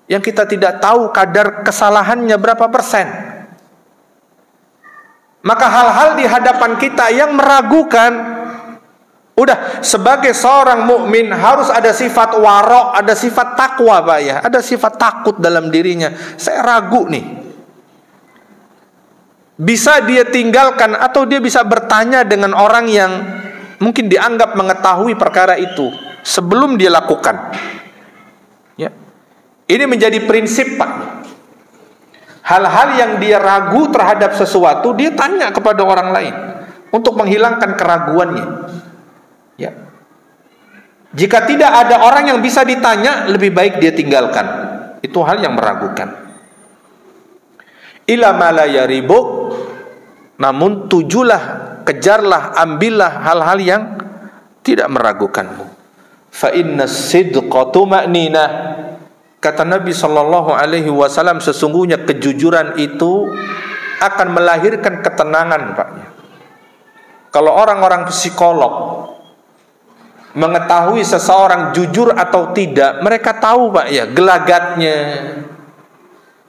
Yang kita tidak tahu kadar kesalahannya berapa persen. Maka hal-hal di hadapan kita yang meragukan, udah, sebagai seorang mukmin harus ada sifat wara', ada sifat takwa, Pak, ya. Ada sifat takut dalam dirinya. Saya ragu nih. Bisa dia tinggalkan atau dia bisa bertanya dengan orang yang mungkin dianggap mengetahui perkara itu sebelum dia lakukan. Ya. Ini menjadi prinsip, Pak. Hal-hal yang dia ragu terhadap sesuatu, dia tanya kepada orang lain untuk menghilangkan keraguannya. Ya. Jika tidak ada orang yang bisa ditanya, lebih baik dia tinggalkan. Itu hal yang meragukan. Ila ma la yaribuk, namun tujulah, kejarlah, ambillah hal-hal yang tidak meragukanmu. Fa inna sidqa tuma'ninah. Kata Nabi sallallahu alaihi wasallam, sesungguhnya kejujuran itu akan melahirkan ketenangan, Pak. Kalau orang-orang psikolog mengetahui seseorang jujur atau tidak, mereka tahu, Pak, ya, gelagatnya.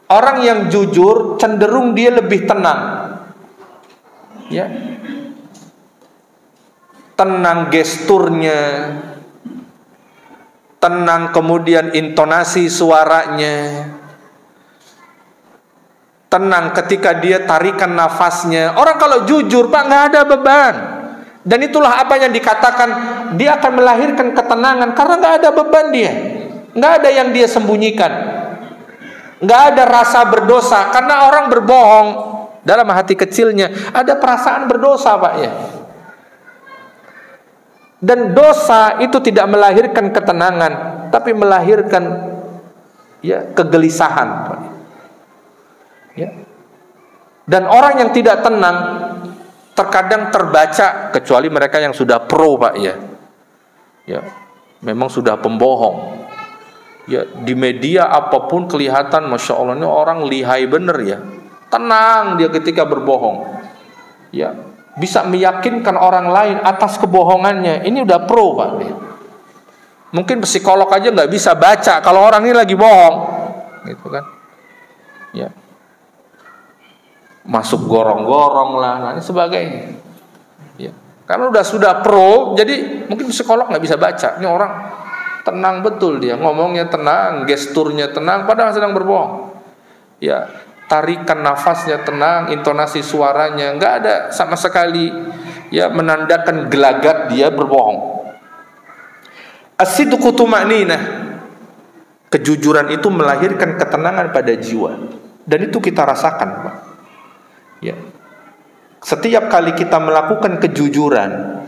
Orang yang jujur cenderung dia lebih tenang. Ya. Tenang gesturnya, tenang kemudian intonasi suaranya, tenang ketika dia tarikan nafasnya. Orang kalau jujur, Pak, nggak ada beban. Dan itulah apa yang dikatakan, dia akan melahirkan ketenangan karena nggak ada beban dia, nggak ada yang dia sembunyikan, nggak ada rasa berdosa. Karena orang berbohong dalam hati kecilnya ada perasaan berdosa, Pak, ya. Dan dosa itu tidak melahirkan ketenangan, tapi melahirkan, ya, kegelisahan, Pak. Ya. Dan orang yang tidak tenang terkadang terbaca, kecuali mereka yang sudah pro, Pak, ya. Ya, memang sudah pembohong. Ya, di media apapun kelihatan, masya Allah, ini orang lihai bener, ya. Tenang dia ketika berbohong. Ya, bisa meyakinkan orang lain atas kebohongannya. Ini udah pro, Pak. Mungkin psikolog aja nggak bisa baca kalau orang ini lagi bohong, gitu kan? Ya, masuk gorong-gorong lah, dan sebagainya. Ya, karena sudah pro, jadi mungkin psikolog nggak bisa baca. Ini orang Tenang betul dia, ngomongnya tenang, gesturnya tenang, padahal sedang berbohong. Ya, tarikan nafasnya tenang, intonasi suaranya nggak ada sama sekali ya menandakan gelagat dia berbohong. As-sidqu tuma'ninah. Kejujuran itu melahirkan ketenangan pada jiwa, dan itu kita rasakan, Pak. Ya. Setiap kali kita melakukan kejujuran,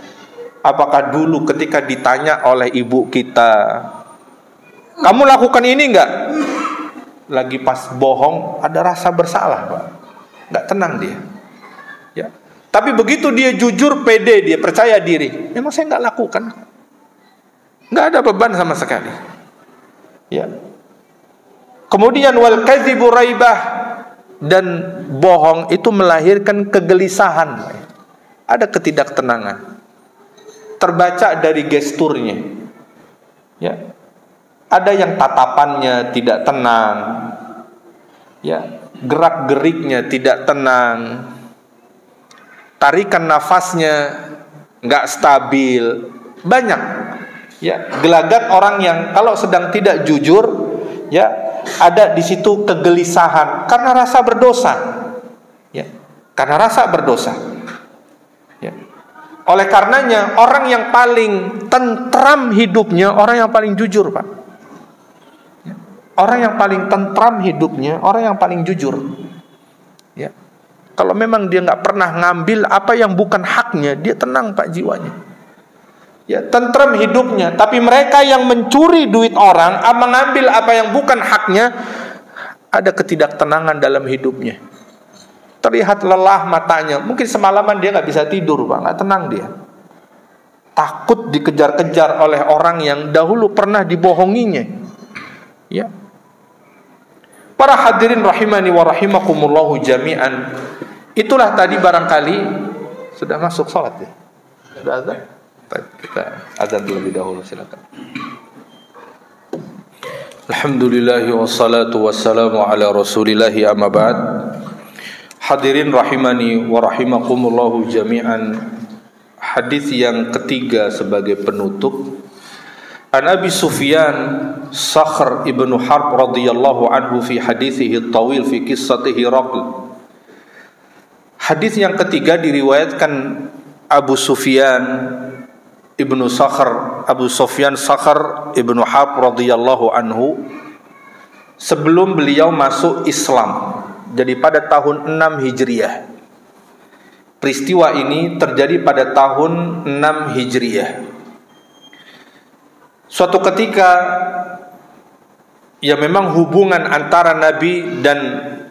apakah dulu ketika ditanya oleh ibu kita, kamu lakukan ini enggak? Lagi pas bohong, ada rasa bersalah, Pak. Enggak tenang dia. Ya. Tapi begitu dia jujur, pede, dia percaya diri, memang saya enggak lakukan. Enggak ada beban sama sekali. Ya. Kemudian wal kadzibu raibah, dan bohong itu melahirkan kegelisahan. Ada ketidaktenangan. Terbaca dari gesturnya. Ya. Ada yang tatapannya tidak tenang. Ya, gerak-geriknya tidak tenang. Tarikan nafasnya enggak stabil. Banyak. Ya, gelagat orang yang kalau sedang tidak jujur, ya, ada di situ kegelisahan karena rasa berdosa. Ya, karena rasa berdosa. Ya. Oleh karenanya orang yang paling tentram hidupnya orang yang paling jujur, Pak. Ya. Orang yang paling tentram hidupnya orang yang paling jujur. Ya. Kalau memang dia nggak pernah ngambil apa yang bukan haknya, dia tenang, Pak, jiwanya. Ya, tentram hidupnya. Tapi mereka yang mencuri duit orang, mengambil apa yang bukan haknya, ada ketidaktenangan dalam hidupnya. Terlihat lelah matanya. Mungkin semalaman dia nggak bisa tidur, Pak, nggak tenang dia. Takut dikejar-kejar oleh orang yang dahulu pernah dibohonginya. Ya. Para hadirin rahimani wa rahimakumullahu jami'an. Itulah tadi barangkali sudah masuk salat ya. Sudah azan? Kita azan terlebih dahulu, silakan. Alhamdulillah wassalatu wassalamu ala rasulillahi amma ba'd. Hadirin rahimani wa rahimakumullahu jami'an. Hadis yang ketiga sebagai penutup. An Abi Sufyan Sakhr ibnu Harb radhiyallahu anhu fi hadithihi tawil fi qissatihi Raql. Hadis yang ketiga diriwayatkan Abu Sufyan Ibnu Sakhr, Abu Sufyan Sakhr Ibnu Harb radhiyallahu anhu, sebelum beliau masuk Islam. Jadi pada tahun 6 Hijriah. Peristiwa ini terjadi pada tahun 6 Hijriah. Suatu ketika ya memang hubungan antara Nabi dan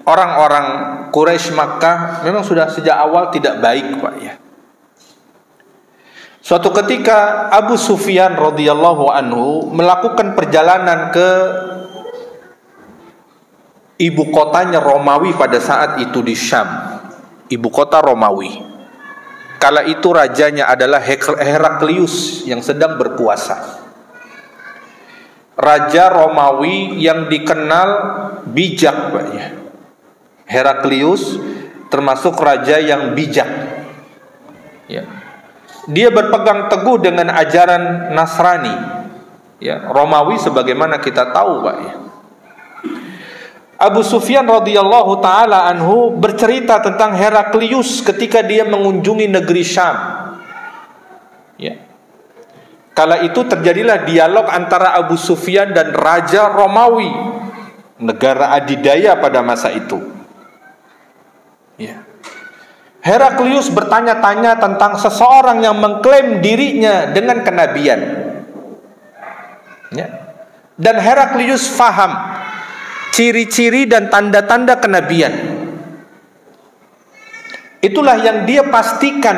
orang-orang Quraisy Makkah memang sudah sejak awal tidak baik, Pak, ya. Suatu ketika Abu Sufyan radhiyallahu anhu melakukan perjalanan ke ibu kotanya Romawi pada saat itu di Syam, ibu kota Romawi. Kala itu rajanya adalah Heraklius yang sedang berkuasa. Raja Romawi yang dikenal bijak, Pak, ya. Heraklius termasuk raja yang bijak. Ya. Dia berpegang teguh dengan ajaran Nasrani, ya, Romawi sebagaimana kita tahu, Pak, ya. Abu Sufyan radhiyallahu taala anhu bercerita tentang Heraklius ketika dia mengunjungi negeri Syam. Ya. Kala itu terjadilah dialog antara Abu Sufyan dan Raja Romawi, negara adidaya pada masa itu. Ya. Heraklius bertanya-tanya tentang seseorang yang mengklaim dirinya dengan kenabian. Ya. Dan Heraklius faham ciri-ciri dan tanda-tanda kenabian. Itulah yang dia pastikan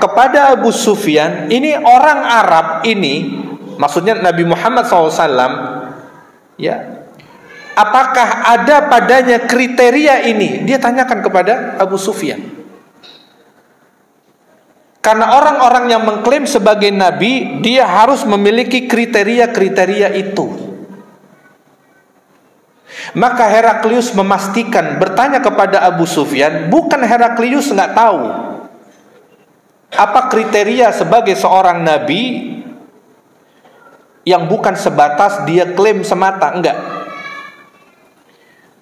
kepada Abu Sufyan. Ini orang Arab ini, maksudnya Nabi Muhammad SAW, ya, apakah ada padanya kriteria ini? Dia tanyakan kepada Abu Sufyan. Karena orang-orang yang mengklaim sebagai nabi, dia harus memiliki kriteria-kriteria itu. Maka Heraklius memastikan, bertanya kepada Abu Sufyan. Bukan Heraklius nggak tahu apa kriteria sebagai seorang nabi, yang bukan sebatas dia klaim semata, enggak.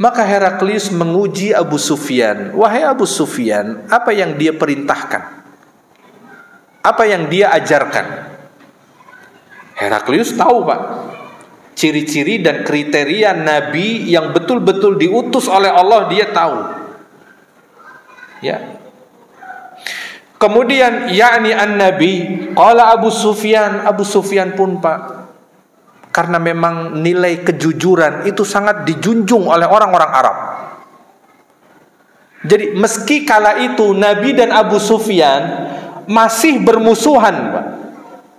Maka Heraklius menguji Abu Sufyan. Wahai Abu Sufyan, apa yang dia perintahkan? Apa yang dia ajarkan? Heraklius tahu, Pak, ciri-ciri dan kriteria Nabi yang betul-betul diutus oleh Allah, dia tahu. Ya. Kemudian yakni an-nabi, qala Abu Sufyan pun, Pak, karena memang nilai kejujuran itu sangat dijunjung oleh orang-orang Arab. Jadi meski kala itu Nabi dan Abu Sufyan masih bermusuhan, Pak.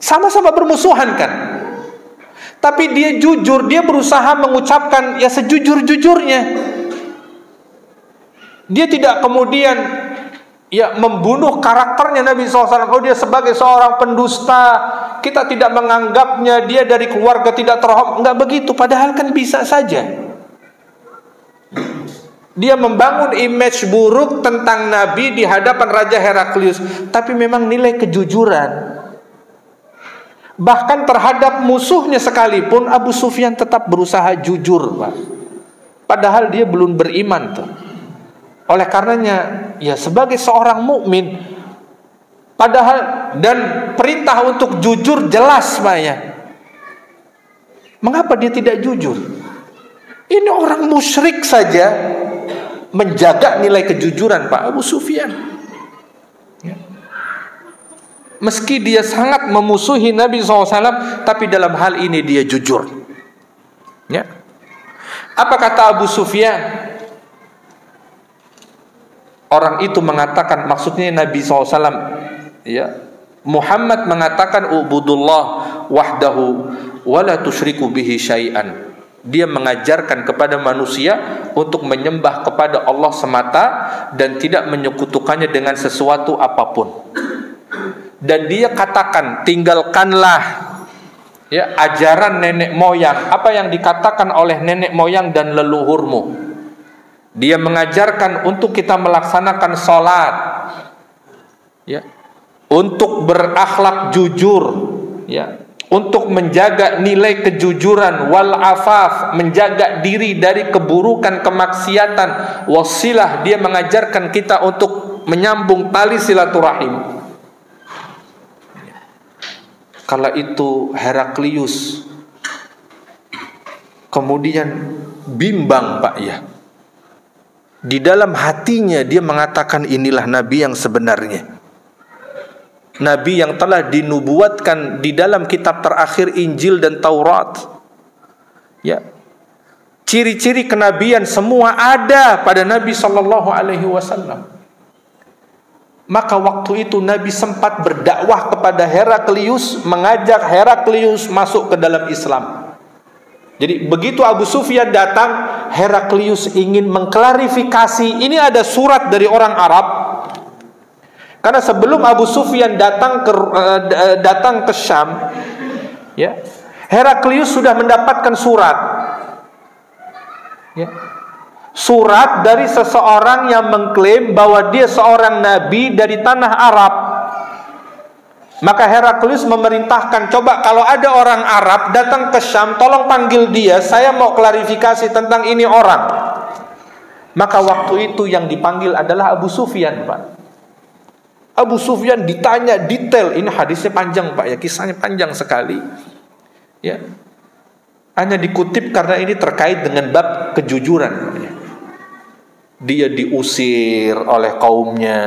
Sama-sama bermusuhan kan. Tapi dia jujur, dia berusaha mengucapkan ya sejujur-jujurnya. Dia tidak kemudian ya membunuh karakternya Nabi SAW. Kalau dia sebagai seorang pendusta, kita tidak menganggapnya dia dari keluarga tidak terhormat. Enggak begitu, padahal kan bisa saja. Dia membangun image buruk tentang Nabi di hadapan Raja Heraklius. Tapi memang nilai kejujuran, bahkan terhadap musuhnya sekalipun, Abu Sufyan tetap berusaha jujur, Pak. Padahal dia belum beriman tuh. Oleh karenanya, ya sebagai seorang mukmin, padahal dan perintah untuk jujur jelas, Pak ya. Mengapa dia tidak jujur? Ini orang musyrik saja menjaga nilai kejujuran, Pak, Abu Sufyan. Ya. Meski dia sangat memusuhi Nabi SAW, tapi dalam hal ini dia jujur. Ya. Apa kata Abu Sufyan? Orang itu mengatakan, maksudnya Nabi SAW, ya, Muhammad mengatakan ubudullah wahdahu wala tusyriku bihi syai'an. Dia mengajarkan kepada manusia untuk menyembah kepada Allah semata dan tidak menyekutukannya dengan sesuatu apapun. Dan dia katakan, tinggalkanlah ya ajaran nenek moyang, apa yang dikatakan oleh nenek moyang dan leluhurmu. Dia mengajarkan untuk kita melaksanakan sholat, ya, untuk berakhlak jujur, ya, untuk menjaga nilai kejujuran, wal afaf, menjaga diri dari keburukan, kemaksiatan, wasilah. Dia mengajarkan kita untuk menyambung tali silaturahim. Kala itu Heraklius kemudian bimbang, Pak ya. Di dalam hatinya dia mengatakan, inilah Nabi yang sebenarnya, Nabi yang telah dinubuatkan di dalam kitab terakhir Injil dan Taurat. Ya, ciri-ciri kenabian semua ada pada Nabi Sallallahu Alaihi Wasallam. Maka waktu itu Nabi sempat berdakwah kepada Heraklius, mengajak Heraklius masuk ke dalam Islam. Jadi begitu Abu Sufyan datang, Heraklius ingin mengklarifikasi. Ini ada surat dari orang Arab. Karena sebelum Abu Sufyan datang ke Syam, ya, Heraklius sudah mendapatkan surat. Ya. Surat dari seseorang yang mengklaim bahwa dia seorang nabi dari tanah Arab. Maka Heraklius memerintahkan, coba kalau ada orang Arab datang ke Syam, tolong panggil dia, saya mau klarifikasi tentang ini orang. Maka waktu itu yang dipanggil adalah Abu Sufyan, Pak. Abu Sufyan ditanya detail, ini hadisnya panjang, Pak ya, kisahnya panjang sekali. Ya. Hanya dikutip karena ini terkait dengan bab kejujuran, Pak ya. Dia diusir oleh kaumnya.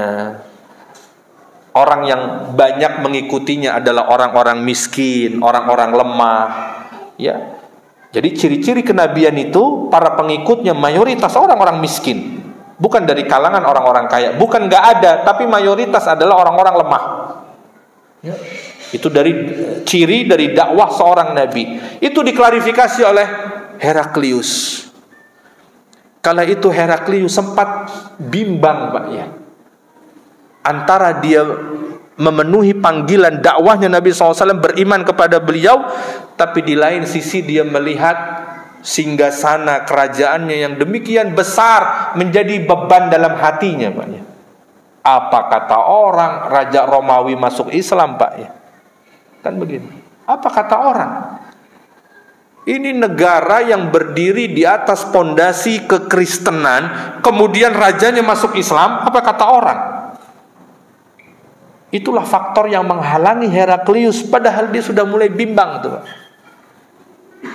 Orang yang banyak mengikutinya adalah orang-orang miskin, orang-orang lemah. Ya. Jadi ciri-ciri kenabian itu para pengikutnya mayoritas orang-orang miskin, bukan dari kalangan orang-orang kaya. Bukan nggak ada, tapi mayoritas adalah orang-orang lemah. Ya. Itu dari ciri dari dakwah seorang nabi. Itu diklarifikasi oleh Heraklius. Kala itu Heraklius sempat bimbang, Pak ya, antara dia memenuhi panggilan dakwahnya Nabi SAW, beriman kepada beliau, tapi di lain sisi dia melihat singgasana kerajaannya yang demikian besar menjadi beban dalam hatinya, Pak ya. Apa kata orang Raja Romawi masuk Islam, Pak ya? Kan begini. Apa kata orang? Ini negara yang berdiri di atas pondasi kekristenan, kemudian rajanya masuk Islam, apa kata orang? Itulah faktor yang menghalangi Heraklius, padahal dia sudah mulai bimbang tuh.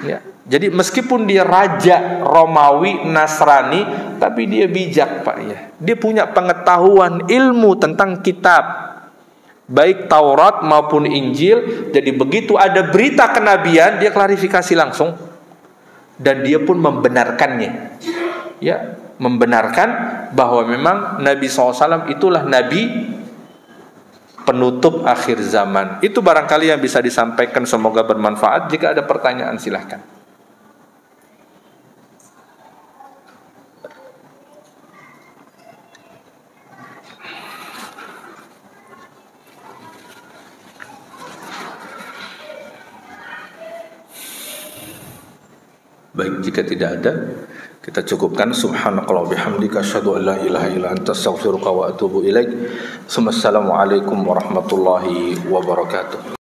Ya. Jadi meskipun dia raja Romawi Nasrani, tapi dia bijak, Pak, ya. Dia punya pengetahuan ilmu tentang kitab, baik Taurat maupun Injil. Jadi begitu ada berita kenabian, dia klarifikasi langsung, dan dia pun membenarkannya. Ya, membenarkan bahwa memang Nabi SAW itulah Nabi penutup akhir zaman. Itu barangkali yang bisa disampaikan, semoga bermanfaat. Jika ada pertanyaan silahkan. Baik, jika tidak ada, kita cukupkan. Subhanakallah bihamdika asyhadu an la ilaha illa anta astaghfiruka wa atubu ilaik. Assalamualaikum warahmatullahi wabarakatuh.